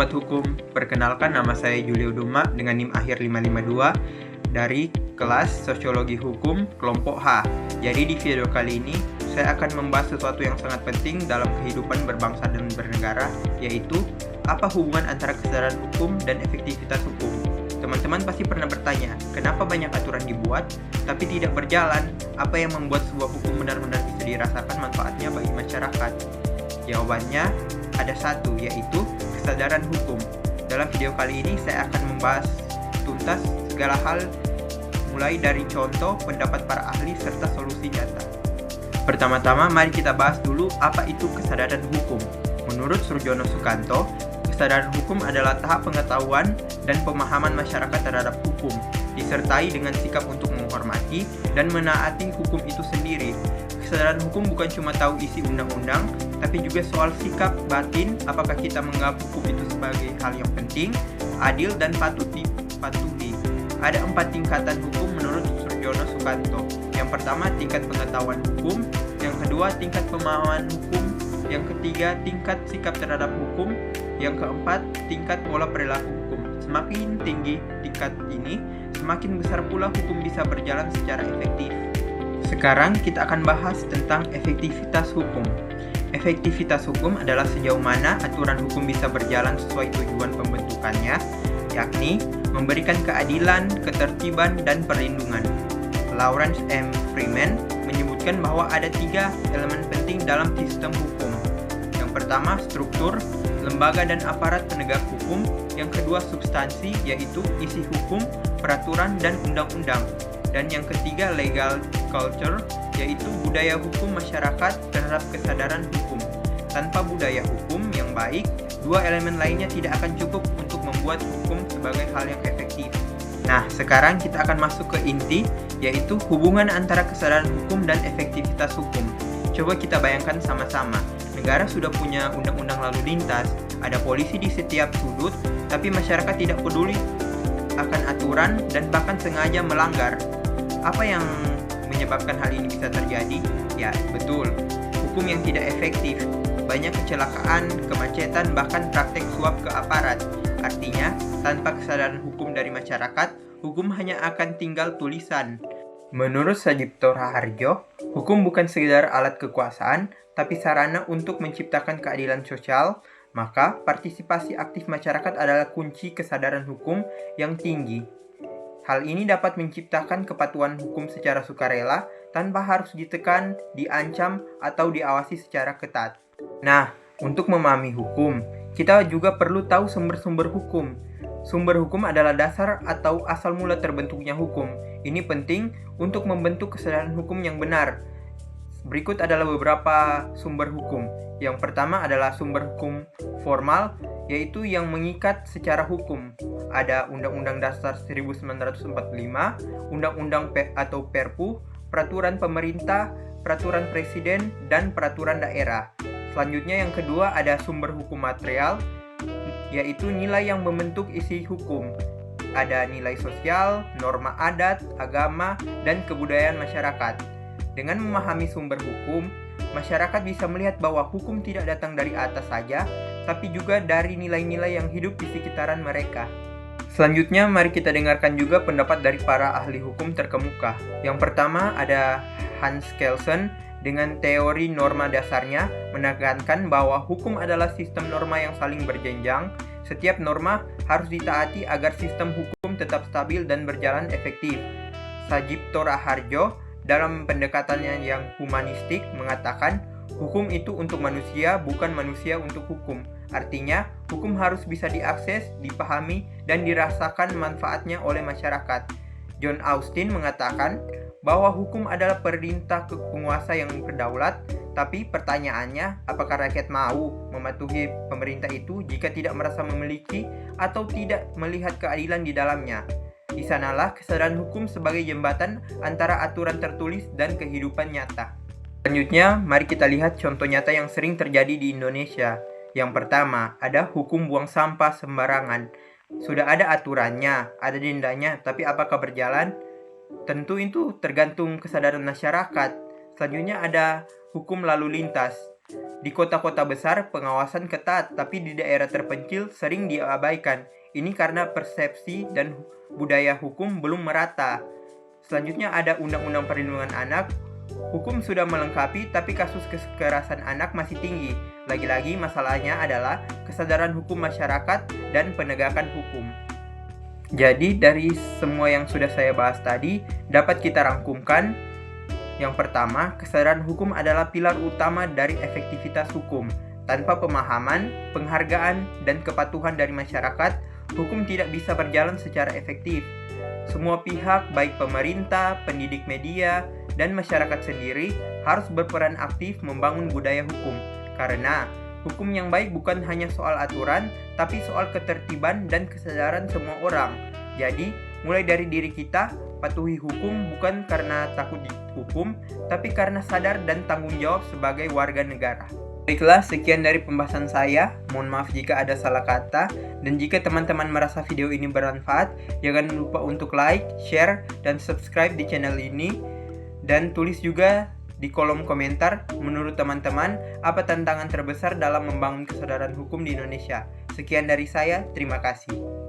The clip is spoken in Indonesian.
Sobat Hukum, perkenalkan nama saya Julio Duma dengan NIM akhir 552 dari kelas Sosiologi Hukum kelompok H. Jadi di video kali ini saya akan membahas sesuatu yang sangat penting dalam kehidupan berbangsa dan bernegara, yaitu apa hubungan antara kesadaran hukum dan efektivitas hukum. Teman-teman pasti pernah bertanya, kenapa banyak aturan dibuat tapi tidak berjalan? Apa yang membuat sebuah hukum benar-benar bisa dirasakan manfaatnya bagi masyarakat? Jawabannya ada satu, yaitu kesadaran hukum. Dalam video kali ini saya akan membahas tuntas segala hal, mulai dari contoh, pendapat para ahli, serta solusi nyata. Pertama-tama mari kita bahas dulu apa itu kesadaran hukum. Menurut Surjono Sukanto, kesadaran hukum adalah tahap pengetahuan dan pemahaman masyarakat terhadap hukum, disertai dengan sikap untuk menghormati dan menaati hukum itu sendiri. Kesadaran hukum bukan cuma tahu isi undang-undang, tapi juga soal sikap batin, apakah kita menganggap hukum itu sebagai hal yang penting, adil, dan patut dipatuhi. Ada 4 tingkatan hukum menurut Surjono Sukanto. Yang pertama, tingkat pengetahuan hukum. Yang kedua, tingkat pemahaman hukum. Yang ketiga, tingkat sikap terhadap hukum. Yang keempat, tingkat pola perilaku hukum. Semakin tinggi tingkat ini, semakin besar pula hukum bisa berjalan secara efektif. Sekarang kita akan bahas tentang efektivitas hukum. Efektivitas hukum adalah sejauh mana aturan hukum bisa berjalan sesuai tujuan pembentukannya, yakni memberikan keadilan, ketertiban, dan perlindungan. Lawrence M. Freeman menyebutkan bahwa ada 3 elemen penting dalam sistem hukum. Yang pertama, struktur, lembaga dan aparat penegak hukum. Yang kedua, substansi, yaitu isi hukum, peraturan, dan undang-undang. Dan yang ketiga, legal culture, yaitu budaya hukum masyarakat terhadap kesadaran hukum. Tanpa budaya hukum yang baik, 2 elemen lainnya tidak akan cukup untuk membuat hukum sebagai hal yang efektif. Nah, sekarang kita akan masuk ke inti, yaitu hubungan antara kesadaran hukum dan efektivitas hukum. Coba kita bayangkan sama-sama. Negara sudah punya undang-undang lalu lintas, ada polisi di setiap sudut, tapi masyarakat tidak peduli akan aturan dan bahkan sengaja melanggar. Apa yang menyebabkan hal ini bisa terjadi? Ya, betul, hukum yang tidak efektif. Banyak kecelakaan, kemacetan, bahkan praktek suap ke aparat. Artinya, tanpa kesadaran hukum dari masyarakat, hukum hanya akan tinggal tulisan. Menurut Sajipto Raharjo, hukum bukan sekedar alat kekuasaan, tapi sarana untuk menciptakan keadilan sosial. Maka, partisipasi aktif masyarakat adalah kunci kesadaran hukum yang tinggi. Hal ini dapat menciptakan kepatuhan hukum secara sukarela tanpa harus ditekan, diancam, atau diawasi secara ketat. Nah, untuk memahami hukum, kita juga perlu tahu sumber-sumber hukum. Sumber hukum adalah dasar atau asal mula terbentuknya hukum. Ini penting untuk membentuk kesadaran hukum yang benar. Berikut adalah beberapa sumber hukum. Yang pertama adalah sumber hukum formal, yaitu yang mengikat secara hukum. Ada Undang-Undang Dasar 1945, Undang-Undang atau Perpu, Peraturan Pemerintah, Peraturan Presiden, dan Peraturan Daerah. Selanjutnya yang kedua ada sumber hukum material, yaitu nilai yang membentuk isi hukum. Ada nilai sosial, norma adat, agama, dan kebudayaan masyarakat. Dengan memahami sumber hukum, masyarakat bisa melihat bahwa hukum tidak datang dari atas saja, tapi juga dari nilai-nilai yang hidup di sekitaran mereka. Selanjutnya, mari kita dengarkan juga pendapat dari para ahli hukum terkemuka. Yang pertama ada Hans Kelsen dengan teori norma dasarnya, menekankan bahwa hukum adalah sistem norma yang saling berjenjang. Setiap norma harus ditaati agar sistem hukum tetap stabil dan berjalan efektif. Sajipto Raharjo dalam pendekatannya yang humanistik mengatakan, hukum itu untuk manusia, bukan manusia untuk hukum. Artinya, hukum harus bisa diakses, dipahami, dan dirasakan manfaatnya oleh masyarakat. John Austin mengatakan bahwa hukum adalah perintah ke penguasa yang berdaulat, tapi pertanyaannya, apakah rakyat mau mematuhi pemerintah itu jika tidak merasa memiliki atau tidak melihat keadilan di dalamnya? Di sanalah kesadaran hukum sebagai jembatan antara aturan tertulis dan kehidupan nyata. Selanjutnya, mari kita lihat contoh nyata yang sering terjadi di Indonesia. Yang pertama, ada hukum buang sampah sembarangan. Sudah ada aturannya, ada dendanya, tapi apakah berjalan? Tentu itu tergantung kesadaran masyarakat. Selanjutnya ada hukum lalu lintas. Di kota-kota besar, pengawasan ketat, tapi di daerah terpencil sering diabaikan. Ini karena persepsi dan budaya hukum belum merata. Selanjutnya ada Undang-Undang Perlindungan Anak. Hukum sudah melengkapi, tapi kasus kekerasan anak masih tinggi. Lagi-lagi masalahnya adalah kesadaran hukum masyarakat dan penegakan hukum. Jadi dari semua yang sudah saya bahas tadi, dapat kita rangkumkan. Yang pertama, kesadaran hukum adalah pilar utama dari efektivitas hukum. Tanpa pemahaman, penghargaan, dan kepatuhan dari masyarakat, hukum tidak bisa berjalan secara efektif. Semua pihak, baik pemerintah, pendidik media, dan masyarakat sendiri, harus berperan aktif membangun budaya hukum. Karena hukum yang baik bukan hanya soal aturan, tapi soal ketertiban dan kesadaran semua orang. Jadi, mulai dari diri kita, patuhi hukum bukan karena takut dihukum, tapi karena sadar dan tanggung jawab sebagai warga negara. Baiklah, sekian dari pembahasan saya. Mohon maaf jika ada salah kata. Dan jika teman-teman merasa video ini bermanfaat, jangan lupa untuk like, share, dan subscribe di channel ini. Dan tulis juga di kolom komentar, menurut teman-teman, apa tantangan terbesar dalam membangun kesadaran hukum di Indonesia. Sekian dari saya, terima kasih.